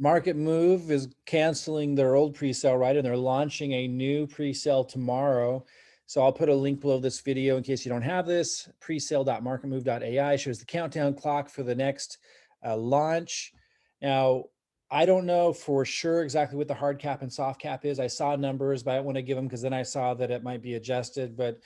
MarketMove is canceling their old pre-sale, right? And they're launching a new pre-sale tomorrow. So I'll put a link below this video in case you don't have this. Presale.marketmove.ai shows the countdown clock for the next launch. Now, I don't know for sure exactly what the hard cap and soft cap is. I saw numbers, but I don't want to give them because then I saw that it might be adjusted. But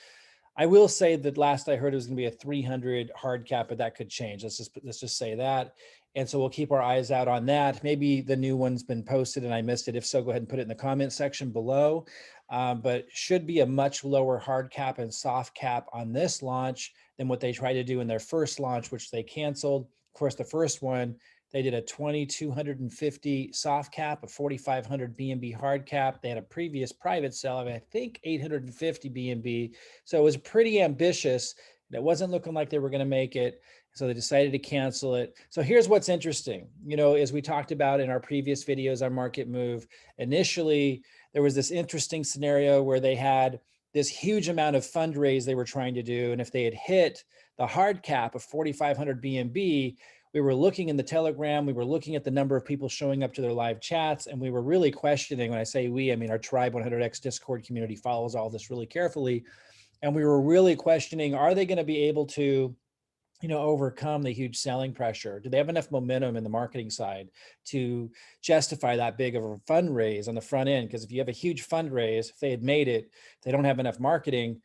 I will say that last I heard it was going to be a 300 hard cap, but that could change. Let's just say that. And so we'll keep our eyes out on that. Maybe the new one's been posted and I missed it. If so, go ahead and put it in the comment section below. But should be a much lower hard cap and soft cap on this launch than what they tried to do in their first launch, which they canceled. Of course, the first one, they did a 2,250 soft cap, a 4,500 BNB hard cap. They had a previous private sale of, I think, 850 BNB. So it was pretty ambitious. It wasn't looking like they were going to make it. So they decided to cancel it. So here's what's interesting. You know, as we talked about in our previous videos on MarketMove, initially there was this interesting scenario where they had this huge amount of fundraise they were trying to do. And if they had hit the hard cap of 4,500 BNB, we were looking in the Telegram, we were looking at the number of people showing up to their live chats, and we were really questioning. When I say we, I mean our Tribe100x Discord community follows all this really carefully. And we were really questioning, are they going to be able to, you know, overcome the huge selling pressure? Do they have enough momentum in the marketing side to justify that big of a fundraise on the front end? Because if you have a huge fundraise, if they had made it, if they don't have enough marketing,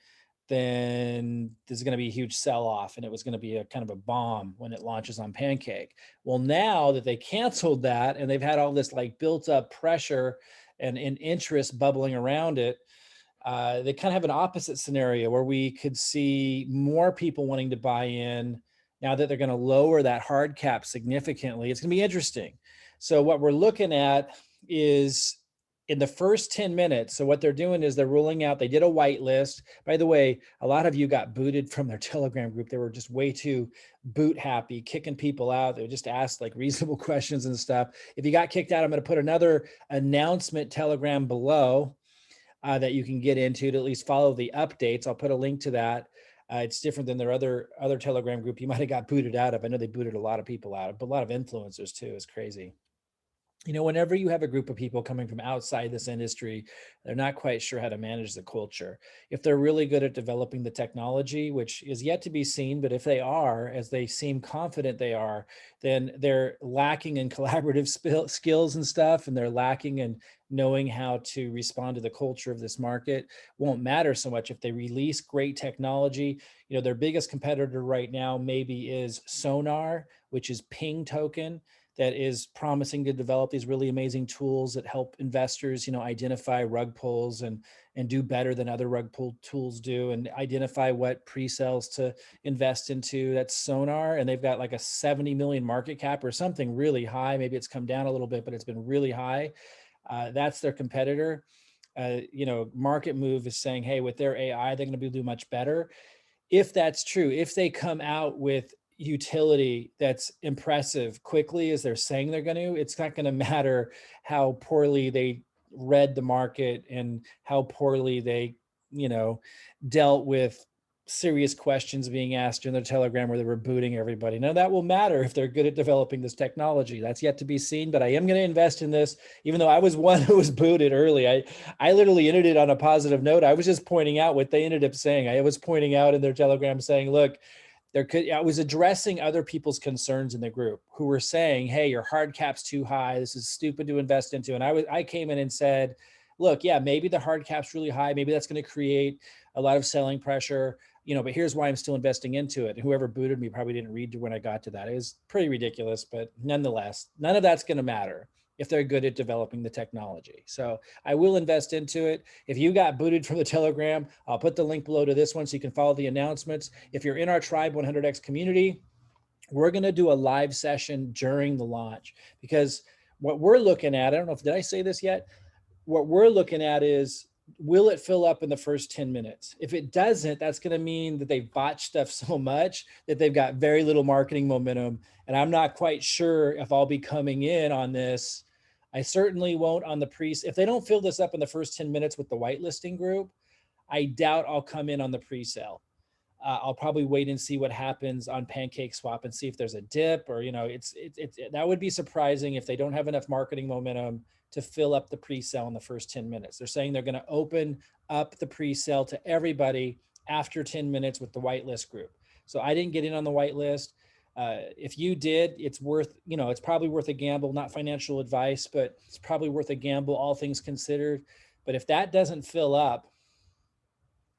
then there's going to be a huge sell-off and it was going to be a kind of a bomb when it launches on Pancake. Well, now that they canceled that and they've had all this like built up pressure and interest bubbling around it, they kind of have an opposite scenario where we could see more people wanting to buy in now that they're going to lower that hard cap significantly. It's going to be interesting. So what we're looking at is in the first 10 minutes. So what they're doing is they're rolling out, they did a whitelist. By the way, a lot of you got booted from their Telegram group. They were just way too boot happy, kicking people out. They just asked like reasonable questions and stuff. If you got kicked out, I'm going to put another announcement Telegram below that you can get into to at least follow the updates. I'll put a link to that. It's different than their other Telegram group you might have got booted out of. I know they booted a lot of people out, but a lot of influencers too. It's crazy. You know, whenever you have a group of people coming from outside this industry, they're not quite sure how to manage the culture. If they're really good at developing the technology, which is yet to be seen, but if they are, as they seem confident they are, then they're lacking in collaborative skills and stuff, and they're lacking in knowing how to respond to the culture of this market. Won't matter so much if they release great technology. You know, their biggest competitor right now maybe is Sonar, which is ping token, that is promising to develop these really amazing tools that help investors, you know, identify rug pulls and do better than other rug pull tools do, and identify what pre-sales to invest into. That's Sonar, and they've got like a 70 million market cap or something really high. Maybe it's come down a little bit, but it's been really high. That's their competitor. You know, MarketMove is saying, hey, with their AI, they're going to be do much better. If that's true, if they come out with utility that's impressive quickly as they're saying they're going to, it's not going to matter how poorly they read the market and how poorly they, you know, dealt with serious questions being asked in their Telegram where they were booting everybody. Now that will matter if they're good at developing this technology. That's yet to be seen, but I am going to invest in this, even though I was one who was booted early. I literally ended it on a positive note. I was just pointing out what they ended up saying. I was pointing out in their Telegram saying, look, I was addressing other people's concerns in the group who were saying, hey, your hard cap's too high. This is stupid to invest into. And I came in and said, look, yeah, maybe the hard cap's really high. Maybe that's going to create a lot of selling pressure, you know, but here's why I'm still investing into it. And whoever booted me probably didn't read when I got to that. It was pretty ridiculous, but nonetheless, none of that's going to matter if they're good at developing the technology. So I will invest into it. If you got booted from the Telegram, I'll put the link below to this one so you can follow the announcements. If you're in our Tribe100x community, we're going to do a live session during the launch, because what we're looking at, I don't know if, did I say this yet? What we're looking at is, will it fill up in the first 10 minutes? If it doesn't, that's going to mean that they've botched stuff so much that they've got very little marketing momentum. And I'm not quite sure if I'll be coming in on this. I certainly won't on the if they don't fill this up in the first 10 minutes with the whitelisting group, I doubt I'll come in on the pre-sale. I'll probably wait and see what happens on PancakeSwap and see if there's a dip, or, you know, that would be surprising if they don't have enough marketing momentum to fill up the pre-sale in the first 10 minutes. They're saying they're going to open up the pre-sale to everybody after 10 minutes with the whitelist group. So I didn't get in on the whitelist. If you did, it's worth, you know, it's probably worth a gamble, not financial advice, but it's probably worth a gamble, all things considered. But if that doesn't fill up,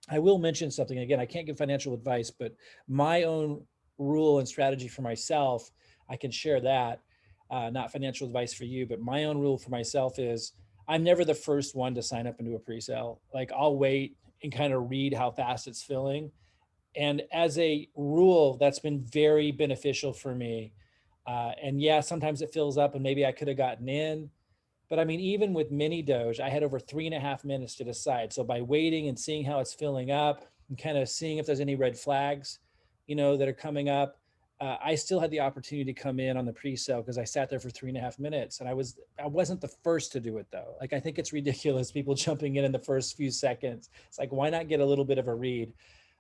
I will mention something. Again, I can't give financial advice, but my own rule and strategy for myself, I can share that. Not financial advice for you, but my own rule for myself is I'm never the first one to sign up into a pre-sale. Like, I'll wait and kind of read how fast it's filling. And as a rule, that's been very beneficial for me. And yeah, sometimes it fills up and maybe I could have gotten in. But I mean, even with mini Doge, I had over 3.5 minutes to decide. So by waiting and seeing how it's filling up and kind of seeing if there's any red flags, you know, that are coming up, I still had the opportunity to come in on the pre-sale because I sat there for 3.5 minutes. And I wasn't the first to do it though. Like, I think it's ridiculous people jumping in the first few seconds. It's like, why not get a little bit of a read?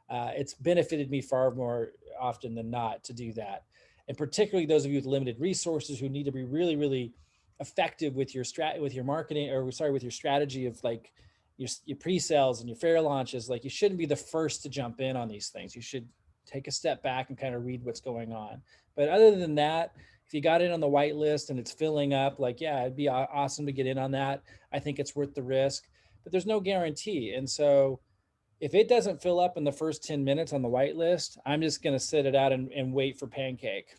It's benefited me far more often than not to do that. And particularly those of you with limited resources who need to be really, really effective with your marketing, or sorry, with your strategy of like your pre-sales and your fair launches. Like, you shouldn't be the first to jump in on these things. You should take a step back and kind of read what's going on. But other than that, if you got in on the whitelist and it's filling up, like, yeah, it'd be awesome to get in on that. I think it's worth the risk, but there's no guarantee. And so if it doesn't fill up in the first 10 minutes on the whitelist, I'm just going to sit it out and wait for Pancake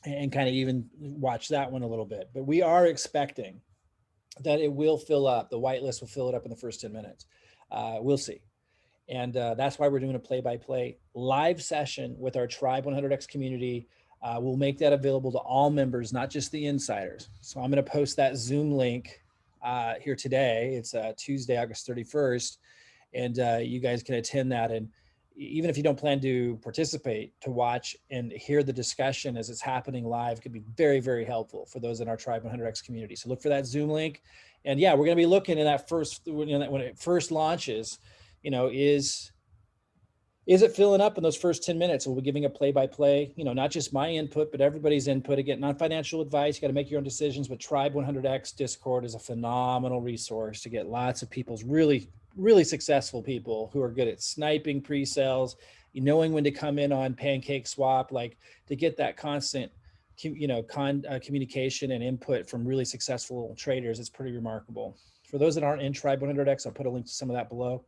and kind of even watch that one a little bit. But we are expecting that it will fill up. The whitelist will fill it up in the first 10 minutes. We'll see. And that's why we're doing a play-by-play live session with our Tribe100x community. We'll make that available to all members, not just the insiders. So I'm going to post that Zoom link here today. It's Tuesday, August 31st. And you guys can attend that. And even if you don't plan to participate, to watch and hear the discussion as it's happening live could be very, very helpful for those in our Tribe100x community. So look for that Zoom link. And yeah, we're going to be looking in that first, when it first launches, you know, is it filling up in those first 10 minutes? We'll be giving a play-by-play, you know, not just my input, but everybody's input. Again, not financial advice. You got to make your own decisions, but Tribe100x Discord is a phenomenal resource to get lots of people's really successful people who are good at sniping pre-sales, knowing when to come in on PancakeSwap, like to get that constant, you know, communication and input from really successful traders. It's pretty remarkable. For those that aren't in Tribe100x, I'll put a link to some of that below.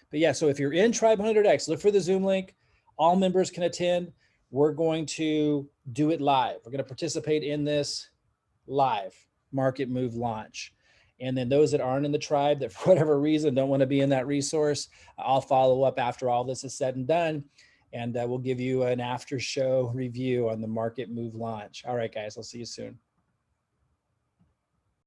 But yeah, so if you're in Tribe100x, look for the Zoom link. All members can attend. We're going to do it live. We're going to participate in this live MarketMove launch. And then those that aren't in the tribe, that for whatever reason don't want to be in that resource, I'll follow up after all this is said and done. And we'll give you an after show review on the MarketMove launch. All right, guys, I'll see you soon.